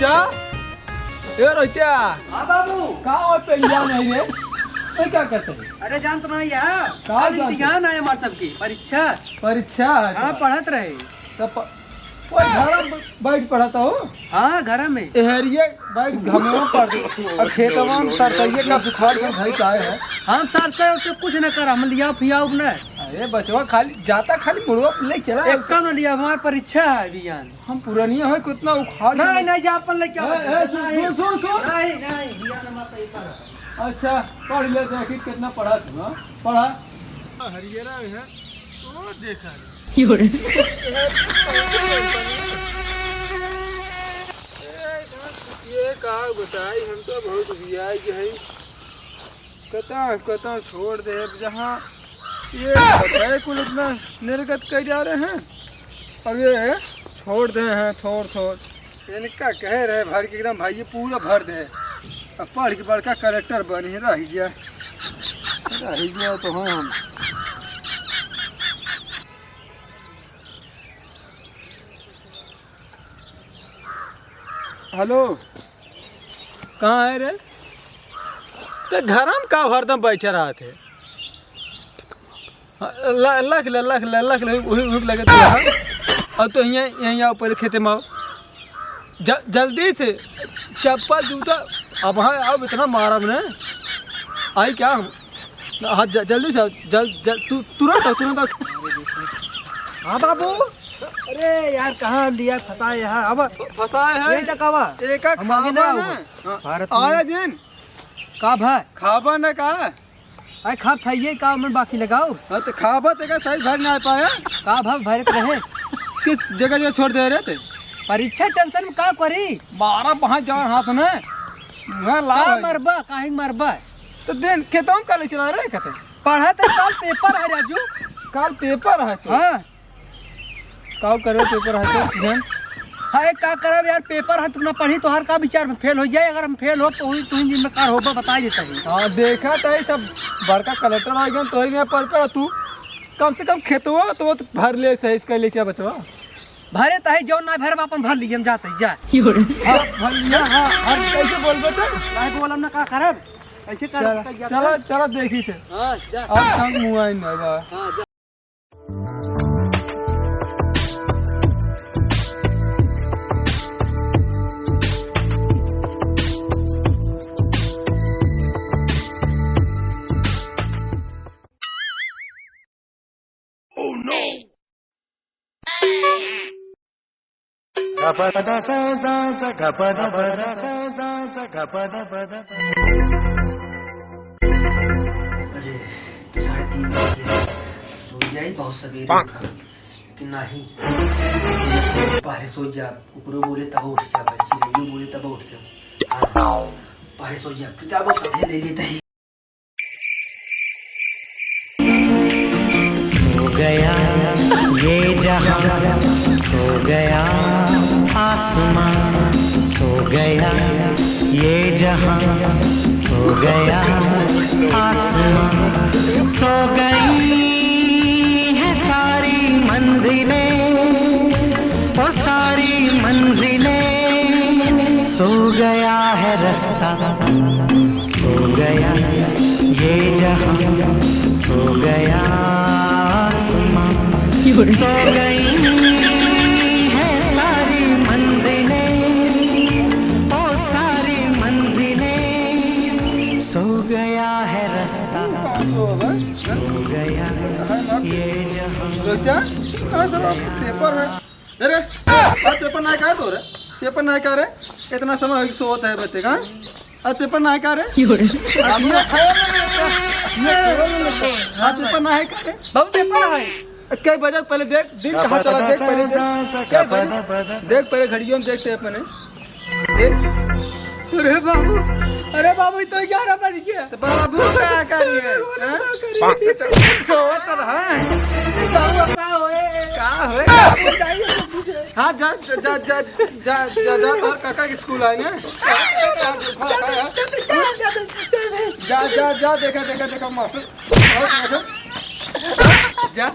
रोहित्या, ए रोहित्या। हाँ बाबू। कहाँ पे लिया नहीं रे? ये क्या करते हैं? अरे जानते नहीं यार, कहाँ कल इम्तिहान है हमारे सबकी परीक्षा। परीक्षा? हाँ पढ़त रहे। तब घर में बैठ पढ़ाता हो? हाँ घर में। एहरिए बैठ घमों पढ़ और खेतवा में सरसइये का बुखार में घर का है। हम सर से कुछ न कर, हम लिया फिया न। अरे बचवा खाली जाता खाली मुड़वा ले चला। एक काम न लिया, हमारी परीक्षा है अभियान। हम पुरानिया है कितना उखाड़। नहीं नहीं जा अपन लेके आओ। सुन। नहीं नहीं अभियान हमारा पेपर है। अच्छा पढ़ ले, देखी कितना पढ़ा तू। पढ़ा हरियरा है तो देखा ये कहा बताई, हम तो बहुत रियाई है। कता छोड़ दे जहाँ ये बचाए कुल इतना निर्गत कर जा रहे हैं, अब ये छोड़ दे हैं थोड़ इनका कह रहे भर के एकदम भाई ये पूरा भर दे। अब पढ़ के बड़का कलेक्टर बने रह गया तो हाँ हम। हेलो, कहाँ है रे? तो घर में का हरदम बैठे रहा थे। लख ले लगे तो अब तो यहीं आओ पहले खेते में आओ जल्दी से। चप्पल जूता अब हाँ अब इतना मारा मैंने आई क्या हम। हाँ जल्दी से तुरंत। हाँ बाबू। अरे यार कहाँ लिया फंसाए यहाँ। अब फंसाए है यही तक आवा एक आया दिन का भाई खाबा न का। अरे खाब खाइए का में बाकी लगाओ। हाँ तो खाबा ते का सही भर नहीं आ पाया। का भाव भरत रहे किस जगह छोड़ दे रहे थे? परीक्षा टेंशन में का करी। बारह पहुँच जाओ हाथ में का मरबा काहे मरबा। तो दिन खेतों में कल चला रहे कहते पढ़ा तो कल पेपर है राजू। कल पेपर है तो हाँ का करे पेपर है तो ध्यान। हाँ का करब यार, पेपर है तुमने पढ़ी तो हर का विचार में फेल हो जाए। अगर हम फेल हो तो वही तुम जिम्मेदार हो बता देता है। हाँ देखा तो सब बड़का कलेक्टर आ गया तो ही पर तू कम से कम खेतवा तो भर ले सही इसका ले क्या बचवा भरे तो है जो ना भर अपन भर लीजिए हम जाते जा। हाँ भर लिया। हाँ और कैसे बोल तो बोलम ना का करब ऐसे कर। चला देखी थे। हाँ जा अब संग मुआ ही नहीं बा। हाँ जा। अरे 3:30 बजे सो जाए बहुत सवेरे कि नहीं पहले सो जा। कुकरो बोले तब उठ जा, चिड़ैयो बोले तब उठ जा। पहले सो जा, किताब साथे ले लेते हैं। सो गया ये जहां, सो गया आसमां, सो गया ये जहां, सो गया आसमां, सो गई है सारी मंजिलें, वो सारी मंजिलें, सो गया है रास्ता, सो गया ये जहां, सो गया आसमां, सो गई है सारी मंजिलें, वो सारी मंजिलें, सो गया है रास्ता, सो गया ये जहां। क्या कहाँ सर पेपर है? अरे आज पेपर ना क्या तो रे? पेपर ना क्या रे? इतना समय सोता है बच्चे का। आज पेपर ना क्या रे? आज पेपर ना है क्या रे? बाबू पेपर है। कई बजे पहले देख दिन कहाँ चला देख पहले देख पहले घड़ियों में देखते अपने देख। अरे बाबू तो 11 बज गया। तो बाबू क्या करिए? सोत रहा बाबू का होए का होए? हाँ जा जा जा जा जा जा तो काका के स्कूल आए ना। जा जा जा देखा देखा देखा मास्टर जा